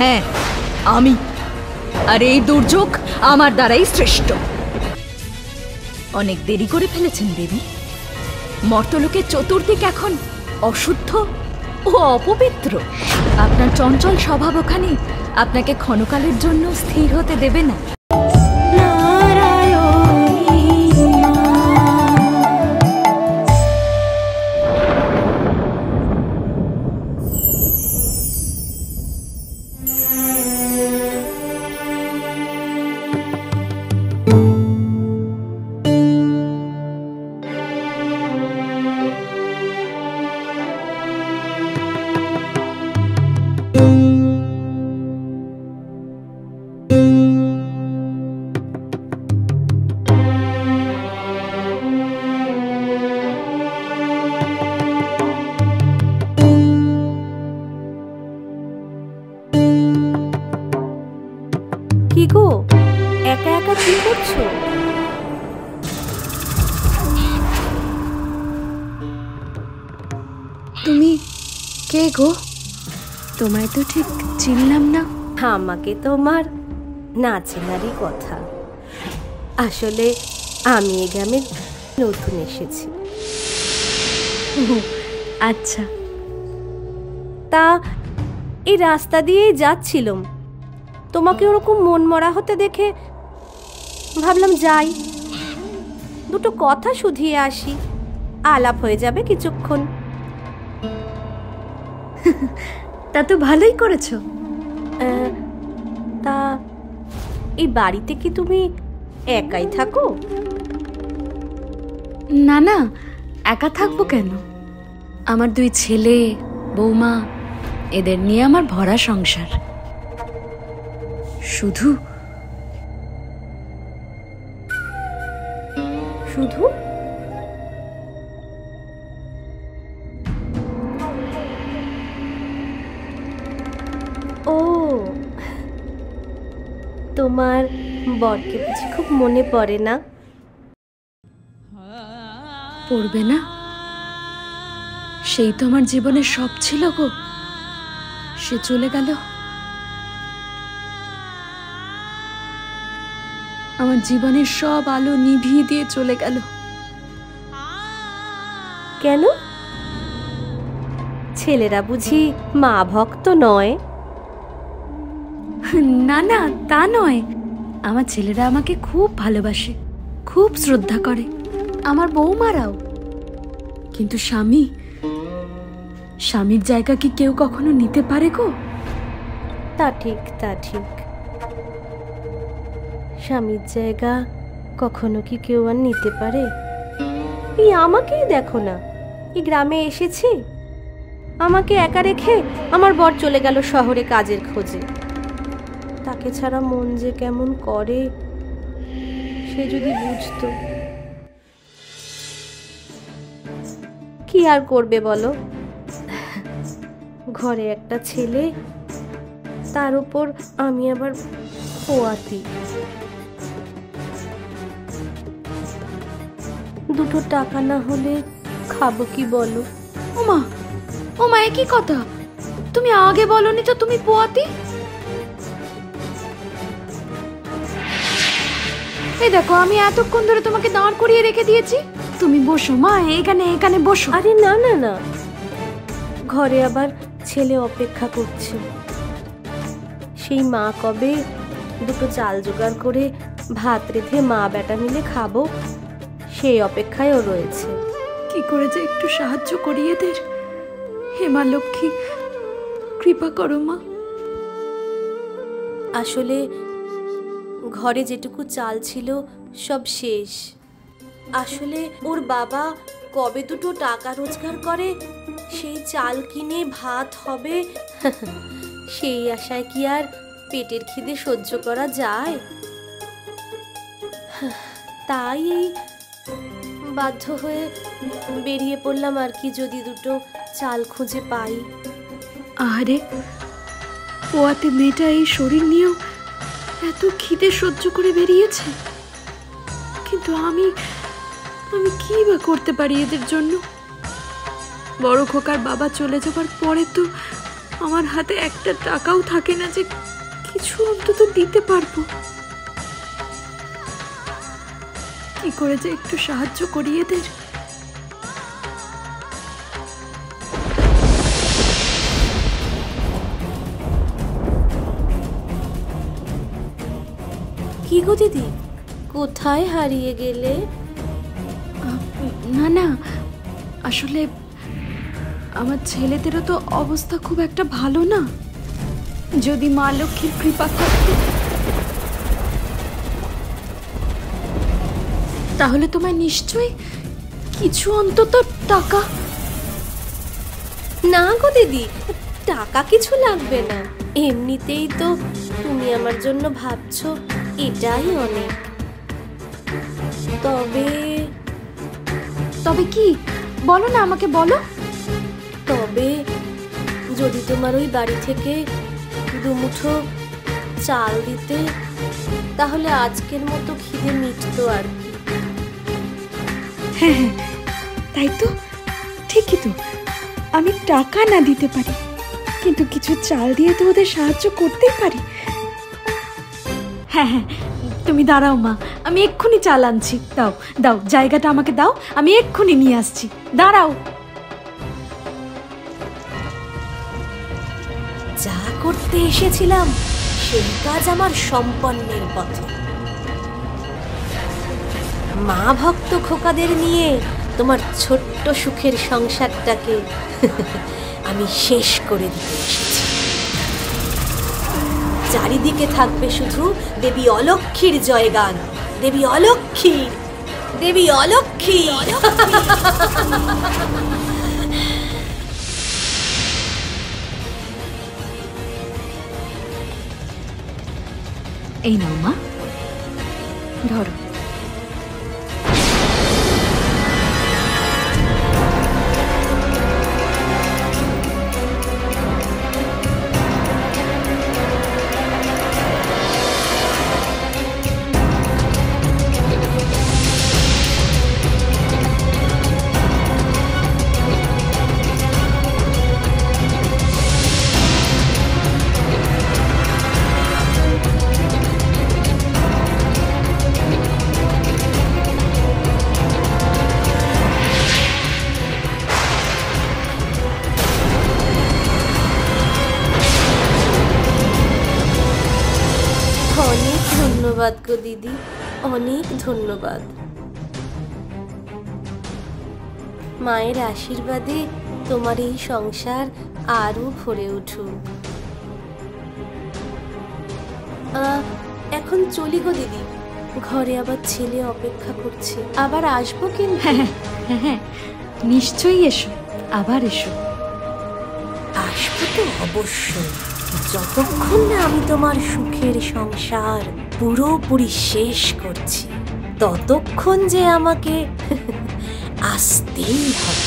হ্যাঁ, আমি। আর এই দুর্যোগ আমার দ্বারাই সৃষ্ট। অনেক দেরি করে ফেলেছেন দেবী। মর্তলোকের চতুর্দিক এখন অশুদ্ধ ও অপবিত্র। আপনার চঞ্চল স্বভাব ওখানে আপনাকে ক্ষণকালের জন্য স্থির হতে দেবে না। কি গো, একা একা কি করছো? তুমি কে গো? তোমায় তো ঠিক চিনলাম না। আমাকে তোমার না চেনারই কথা। আসলে আমি এই গ্রামে নতুন এসেছি। আচ্ছা, তা এই রাস্তা দিয়েই যাচ্ছিলাম, তোমাকে ওরকম মন মরা হতে দেখে ভাবলাম যাই, দুটো কথা শুধিয়ে আসি, আলাপ হয়ে যাবে কিছুক্ষণ। তা তো ভালোই করেছো। তা এই বাড়িতে কি তুমি একাই থাকো? না না, একা থাকবো কেন? আমার 2 ছেলে, বৌমা, এদের নিয়ে আমার ভরা সংসার। শুধু শুধু ও, তোমার বরকে বুঝি খুব মনে পড়ে না? পড়বে না? সেই তো আমার জীবনের সব ছিল গো। সে চলে গেল। আমার জীবনের সব আলো নিভিয়ে দিয়ে চলে গেল। কেন? ছেলেরা বুঝি মা ভক্ত নয়? না না, তা নয়। আমার ছেলেরা আমাকে খুব ভালোবাসে, খুব শ্রদ্ধা করে, আমার বৌমারাও। কিন্তু স্বামীর জায়গা কি কেউ কখনো নিতে পারে গো? তা ঠিক, তা ঠিক। স্বামীর জায়গা কখনো কি কেউ আর নিতে পারে? এই আমাকেই দেখো না, এই গ্রামে এসেছি, আমাকে একা রেখে আমার বর চলে গেল শহরে কাজের খোঁজে। তাকে ছাড়া মন যে কেমন করে, সে যদি বুঝতো। কি আর করবে বলো, ঘরে একটা ছেলে, তার উপর আমি আবার পোয়াতি। দুটো টাকা না হলে খাবো কি বলো? ওমা ওমা, একই কথা। তুমি আগে বলনি তো তুমি পোয়াতি। এই দেখো, আমি এতক্ষণ ধরে তোমাকে দাঁড় করিয়ে রেখে দিয়েছি। তুমি বসো মা, এখানে বসো। আরে না না না, ঘরে আবার ছেলে অপেক্ষা করছে। সেই মা কবে দুটো চাল জোগাড় করে ভাত রেঁধে মা বেটা মিলে খাবো, সেই অপেক্ষায়ও রয়েছে। কি করে যে একটু সাহায্য করি এদের। হে মা লক্ষ্মী, কৃপা করো মা। আসলে ঘরে যেটুকু চাল ছিল সব শেষ। আসলে ওর বাবা কবে দুটো টাকা রোজগার করে সেই চাল কিনে ভাত হবে, সেই আশায় কি আর পেটের খিদে সহ্য করা যায়? তাই বাধ্য হয়ে বেরিয়ে পড়লাম আর কি, যদি দুটো চাল খুঁজে পাই। আরে পোয়াতে মেয়েটা এই শরীর নিয়েও এত খিদে সহ্য করে বেরিয়েছে, কিন্তু আমি কি বা করতে পারি এদের জন্য? বড় খোকার বাবা চলে যাবার পরে তো আমার হাতে একটা টাকাও থাকে না যে কিছু অন্তত দিতে পারবো। কি করে যে একটু সাহায্য করি এদের। কি গো দিদি, কোথায় হারিয়ে গেলে? না না, আসলে আমার ছেলেদেরও তো অবস্থা খুব একটা ভালো না। যদি মা লক্ষ্মীর কৃপা থাকতো তাহলে তোমায় নিশ্চয়ই কিছু অন্তত টাকা। না গো দিদি, টাকা কিছু লাগবে না। এমনিতেই তো তুমি আমার জন্য ভাবছো, এটাই অনেক। তবে কি বলো না, আমাকে বলো। তবে যদি তোমার ওই বাড়ি থেকে দুমুঠো চাল দিতে, তাহলে আজকের মতো খিদে মিটতো আর কি। হ্যাঁ হ্যাঁ, তাই তো, ঠিকই তো। আমি টাকা না দিতে পারি, কিন্তু কিছু চাল দিয়ে তো ওদের সাহায্য করতেই পারি। হ্যাঁ হ্যাঁ, তুমি দাঁড়াও মা, আমি এক্ষুনি চাল আনছি। দাও দাও, জায়গাটা আমাকে দাও, আমি এক্ষুনি নিয়ে আসছি। দাঁড়াও। যা করতে এসেছিলাম সেই কাজ আমার সম্পন্নের পথে। মা ভক্ত খোকাদের নিয়ে তোমার ছোট্ট সুখের সংসারটাকে আমি শেষ করে দিতে এসেছি। চারিদিকে থাকবে শুধু দেবী অলক্ষ্মীর জয়গান। দেবী অলক্ষ্মীর, দেবী অলক্ষ্মীর। এই নাও মা, ধরো। অনেক ধন্যবাদ গো দিদি, অনেক ধন্যবাদ। মায়ের আশীর্বাদে তোমার এই সংসার আরো ভরে উঠুক। এখন চলি গো দিদি, ঘরে আবার ছেলে অপেক্ষা করছে। আবার আসবো কিন্তু। হ্যাঁ হ্যাঁ হ্যাঁ, নিশ্চয়ই এসো, আবার এসো। আসবো তো অবশ্যই, যতক্ষণ না আমি তোমার সুখের সংসার পুরোপুরি শেষ করছি, ততক্ষণ যে আমাকে আসতেই হবে।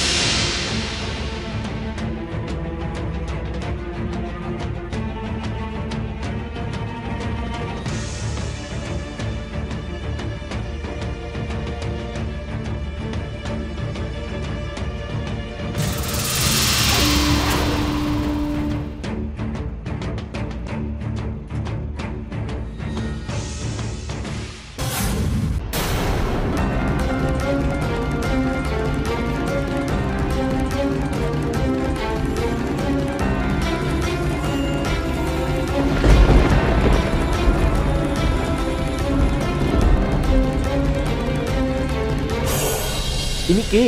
ইনি কে?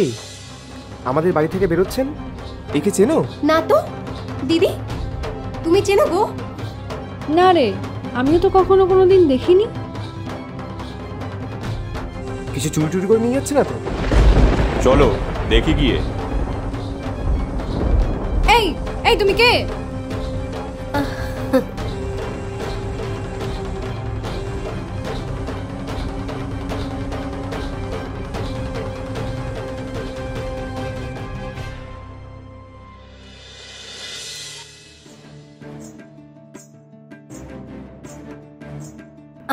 আমাদের বাড়ি থেকে বেরোচ্ছেন? একে চেনো? না তো দিদি, তুমি চেনো গো? না রে, আমিও তো কখনো কোনোদিন দেখিনি। কিছু চুরি টুরি করে নিয়ে যাচ্ছে না তো? চলো দেখি গিয়ে। এই এই, তুমি কে?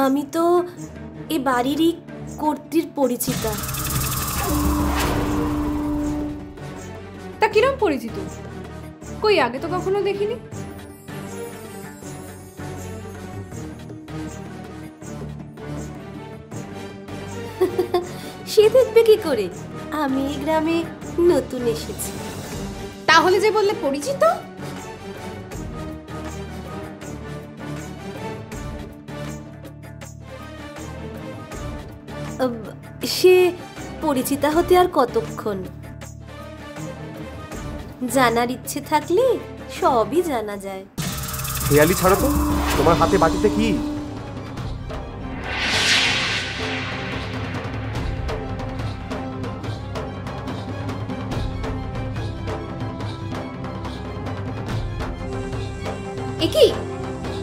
আমি তো এ বাড়িরই কর্ত্রীর পরিচিতা। তা কিরম পরিচিত? কই আগে তো কখনো দেখিনি। সে দেখবে কি করে? আমি এই গ্রামে নতুন এসেছি। তাহলে যে বললে পরিচিত? সে পরিচিতা হতে আর কতক্ষণ? জানার ইচ্ছে থাকলে সবই জানা যায়। খেয়ালি ছাড়ো তো, তোমার হাতে বাটিতে কি? একি,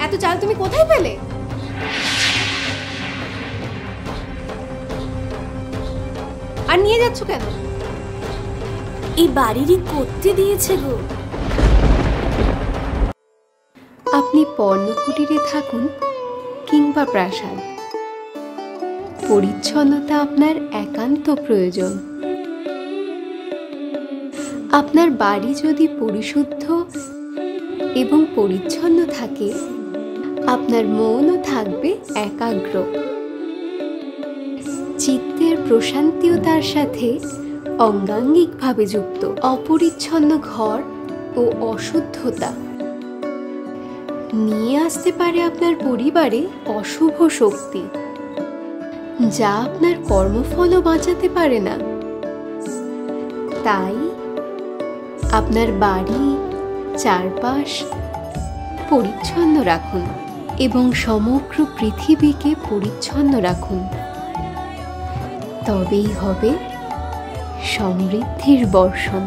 এত চাল তুমি কোথায় পেলে? আর নিয়ে যাচ্ছ কেন? এই বাড়িরই করতে দিয়েছে গো। আপনি পর্ণকুটিরে থাকুন কিংবা প্রাসাদ, পরিচ্ছন্নতা আপনার একান্ত প্রয়োজন। আপনার বাড়ি যদি পরিশুদ্ধ এবং পরিচ্ছন্ন থাকে, আপনার মনও থাকবে একাগ্র। চিত্তের প্রশান্তিও তার সাথে অঙ্গাঙ্গিকভাবে যুক্ত। অপরিচ্ছন্ন ঘর ও অশুদ্ধতা নিয়ে আসতে পারে আপনার পরিবারে অশুভ শক্তি, যা আপনার কর্মফলও বাঁচাতে পারে না। তাই আপনার বাড়ি চারপাশ পরিচ্ছন্ন রাখুন এবং সমগ্র পৃথিবীকে পরিচ্ছন্ন রাখুন। তবেই হবে সমৃদ্ধির বর্ষণ।